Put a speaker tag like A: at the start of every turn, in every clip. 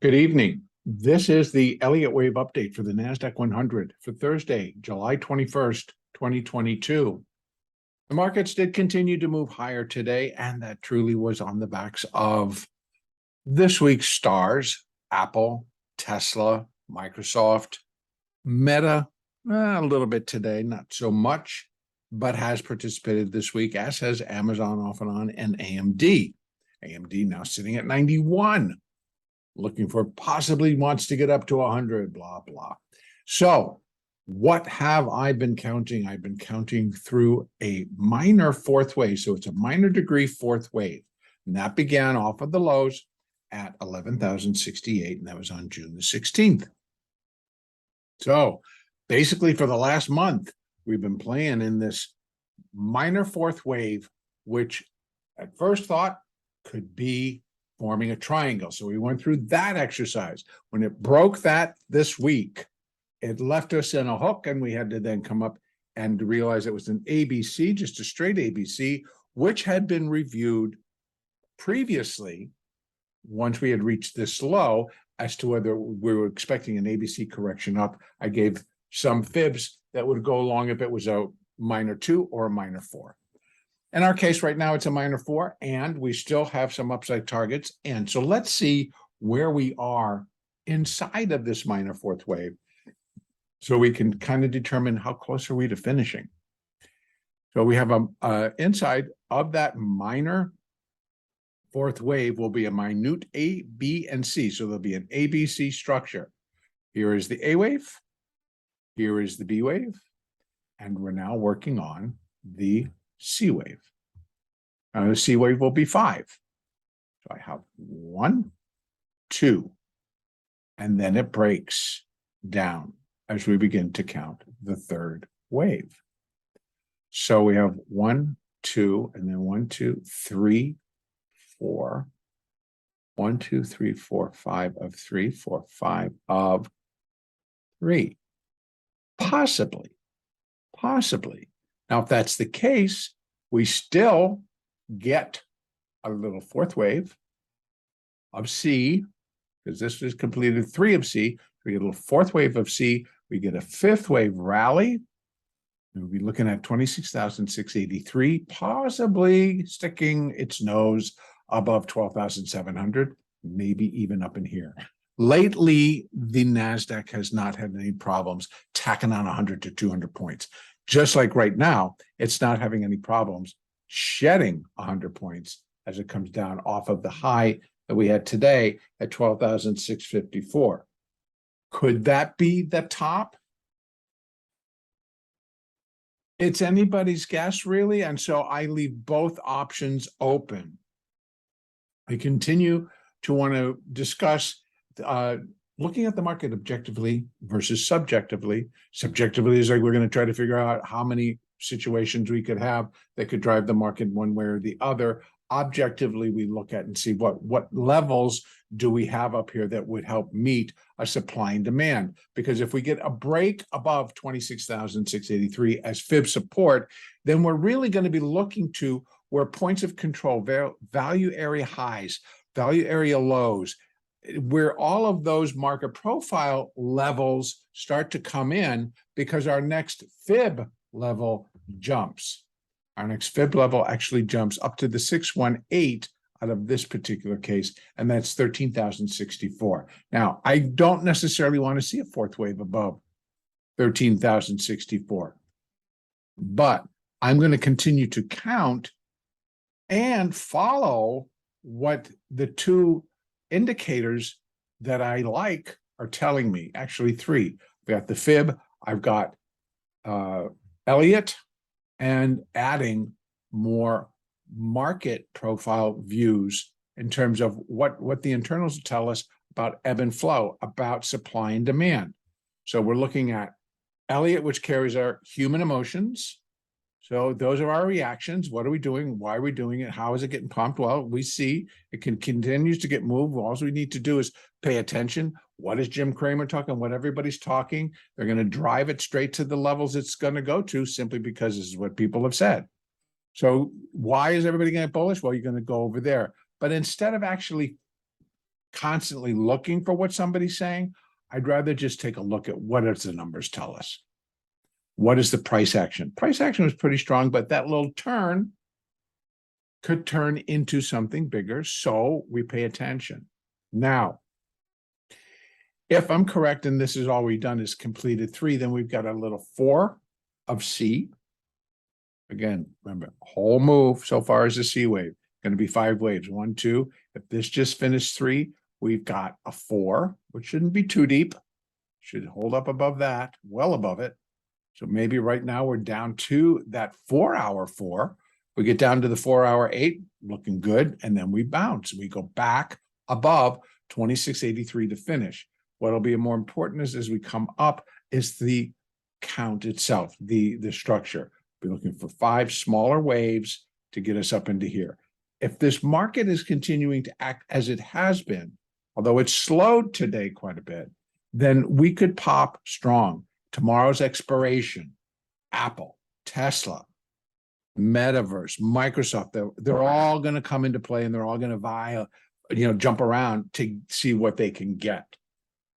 A: Good evening. This is the Elliott wave update for the NASDAQ 100 for Thursday, July 21st, 2022. The markets did continue to move higher today, and that truly was on the backs of this week's stars: Apple, Tesla, Microsoft, Meta, a little bit today, not so much, but has participated this week, as has Amazon off and on, and AMD. AMD now sitting at 91. Looking for possibly wants to get up to 100, blah, blah. So what have I been counting? I've been counting through a minor fourth wave. So it's a minor degree fourth wave. And that began off of the lows at 11,068, and that was on June the 16th. So basically for the last month, we've been playing in this minor fourth wave, which at first thought could be forming a triangle. So we went through that exercise. When it broke that this week, it left us in a hook, and we had to then come up and realize it was an ABC, just a straight ABC, which had been reviewed previously once we had reached this low as to whether we were expecting an ABC correction up. I gave some fibs that would go along if it was a minor 2 or a minor 4. In our case right now, it's a minor 4, and we still have some upside targets. And so let's see where we are inside of this minor fourth wave so we can kind of determine how close are we to finishing. So we have inside of that minor fourth wave will be a minute A, B, and C. So there'll be an ABC structure. Here is the A wave. Here is the B wave. And we're now working on the C wave. The C wave will be 5. So I have 1, 2, and then it breaks down as we begin to count the third wave. So we have 1, 2, and then 1, 2, 3, 4. 1, 2, 3, 4, 5 of 3, 4, 5 of 3. Possibly. Now, if that's the case, we still get a little fourth wave of C, because this is completed 3 of C. We get a little fourth wave of C. We get a fifth wave rally. We'll be looking at 26,683, possibly sticking its nose above 12,700, maybe even up in here. Lately, the NASDAQ has not had any problems tacking on 100 to 200 points. Just like right now, it's not having any problems shedding 100 points as it comes down off of the high that we had today at 12,654. Could that be the top? It's anybody's guess, really. And so I leave both options open. I continue to want to discuss looking at the market objectively versus subjectively. Subjectively is like we're going to try to figure out how many situations we could have that could drive the market one way or the other. Objectively, we look at and see what levels do we have up here that would help meet a supply and demand. Because if we get a break above 26,683 as fib support, then we're really going to be looking to where points of control, value area highs, value area lows, where all of those market profile levels start to come in, because our next fib level jumps. Our next fib level actually jumps up to the 618 out of this particular case, and that's 13,064. Now, I don't necessarily want to see a fourth wave above 13,064, but I'm going to continue to count and follow what the two indicators that I like are telling me. Actually, 3. We got the fib, I've got Elliott, and adding more market profile views in terms of what the internals tell us about ebb and flow, about supply and demand. So we're looking at Elliott, which carries our human emotions. So those are our reactions. What are we doing? Why are we doing it? How is it getting pumped? Well, we see it continues to get moved. All we need to do is pay attention. What is Jim Cramer talking? What everybody's talking? They're going to drive it straight to the levels it's going to go to, simply because this is what people have said. So why is everybody getting bullish? Well, you're going to go over there. But instead of actually constantly looking for what somebody's saying. I'd rather just take a look at what does the numbers tell us. What is the price action? Price action was pretty strong, but that little turn could turn into something bigger, so we pay attention. Now, if I'm correct, and this is all we've done is completed 3, then we've got a little 4 of C. Again, remember, whole move so far is a C wave. Going to be 5 waves. 1, 2. If this just finished 3, we've got a 4, which shouldn't be too deep. Should hold up above that, well above it. So maybe right now we're down to that 4-hour 4. We get down to the 4-hour 8, looking good, and then we bounce. We go back above 2683 to finish. What'll be more important is as we come up is the count itself, the structure. We're looking for 5 smaller waves to get us up into here. If this market is continuing to act as it has been, although it's slowed today quite a bit, then we could pop strong. Tomorrow's expiration, Apple, Tesla, Metaverse, Microsoft, they're all going to come into play, and they're all going to jump around to see what they can get.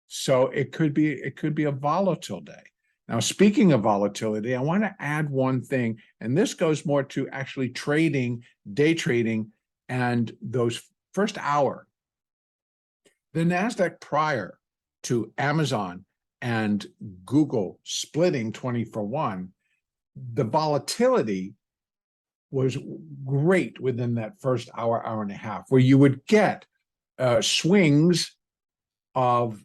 A: So it could be a volatile day. Now, speaking of volatility, I want to add one thing, and this goes more to actually trading, day trading, and those first hour. The NASDAQ prior to Amazon and Google splitting 20-for-1, the volatility was great within that first hour, hour and a half, where you would get swings of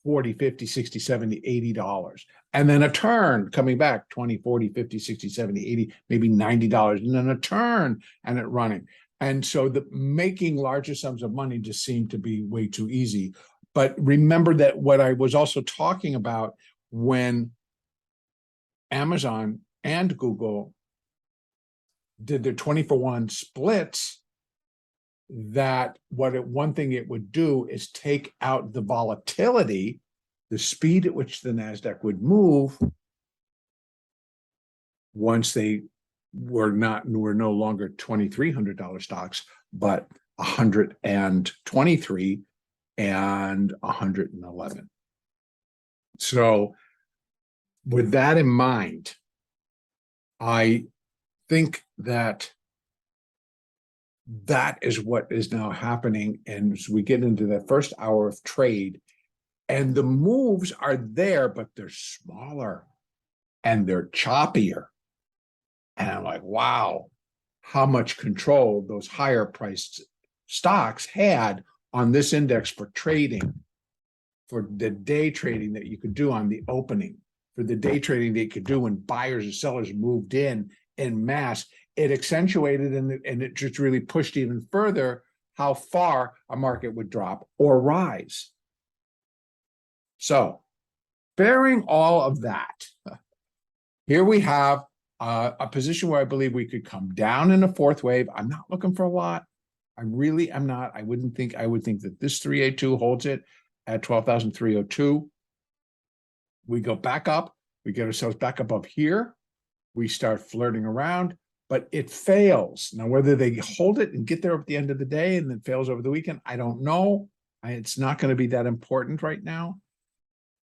A: 40, 50, 60, 70, $80. And then a turn coming back 20, 40, 50, 60, 70, 80, maybe $90. And then a turn and it running. And so the making larger sums of money just seemed to be way too easy. But remember that what I was also talking about when Amazon and Google did their 20-for-1 splits, that one thing it would do is take out the volatility, the speed at which the NASDAQ would move once they were no longer $2,300 stocks, but 123 and 111. So with that in mind, I think that is what is now happening. And as we get into the first hour of trade, and the moves are there, but they're smaller and they're choppier. And I'm like, wow, how much control those higher priced stocks had on this index for trading, for the day trading that you could do on the opening, for the day trading that you could do when buyers and sellers moved in mass. It accentuated and it just really pushed even further how far a market would drop or rise. So, bearing all of that, here we have a position where I believe we could come down in a 4th wave. I'm not looking for a lot. I really am not. I would think that this 382 holds it at 12,302. We go back up. We get ourselves back above here. We start flirting around, but it fails. Now, whether they hold it and get there at the end of the day and then fails over the weekend, I don't know. It's not going to be that important right now,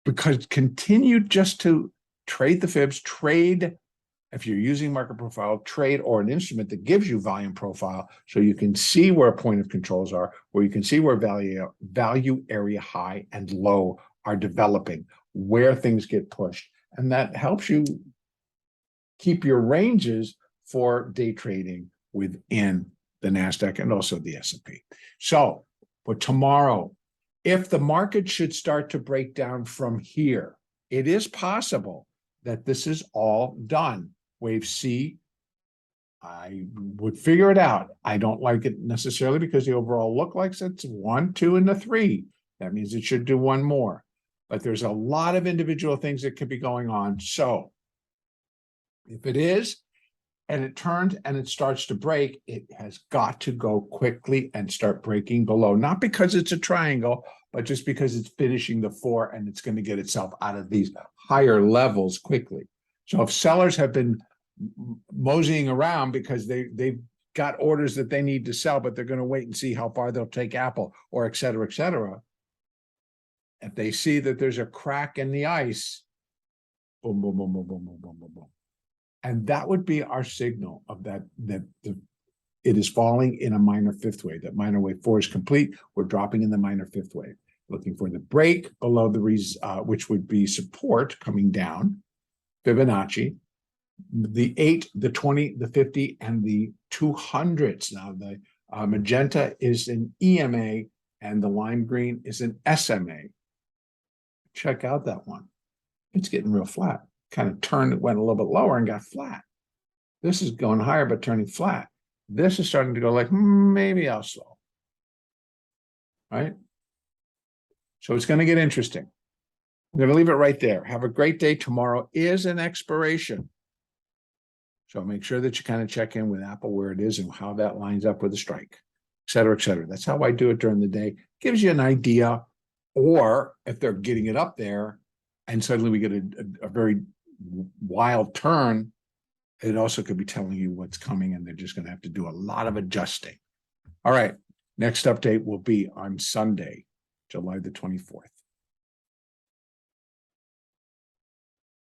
A: because continue just to trade the fibs, trade, if you're using market profile, trade or an instrument that gives you volume profile, so you can see where point of controls are, where you can see where value area high and low are developing, where things get pushed. And that helps you keep your ranges for day trading within the NASDAQ and also the S&P. So for tomorrow, if the market should start to break down from here, it is possible that this is all done. Wave C, I would figure it out. I don't like it necessarily because the overall look like it's 1, 2, and a 3. That means it should do one more. But there's a lot of individual things that could be going on. So if it is, and it turns and it starts to break, it has got to go quickly and start breaking below. Not because it's a triangle, but just because it's finishing the 4 and it's going to get itself out of these higher levels quickly. So if sellers have been moseying around because they've got orders that they need to sell, but they're going to wait and see how far they'll take Apple, or et cetera, et cetera. If they see that there's a crack in the ice, boom, boom, boom, boom, boom, boom, boom, boom, boom. And that would be our signal of that it is falling in a minor fifth wave. That minor wave 4 is complete. We're dropping in the minor fifth wave. Looking for the break below the which would be support coming down. Fibonacci, the 8, the 20, the 50, and the 200s. Now the magenta is an EMA and the lime green is an SMA. Check out that one. It's getting real flat. Kind of turned, it went a little bit lower and got flat. This is going higher but turning flat. This is starting to go like, maybe I'll slow. Right? So it's going to get interesting. I'm going to leave it right there. Have a great day. Tomorrow is an expiration. So make sure that you kind of check in with Apple where it is and how that lines up with the strike, et cetera, et cetera. That's how I do it during the day. Gives you an idea. Or if they're getting it up there and suddenly we get a very wild turn, it also could be telling you what's coming and they're just going to have to do a lot of adjusting. All right. Next update will be on Sunday, July the 24th.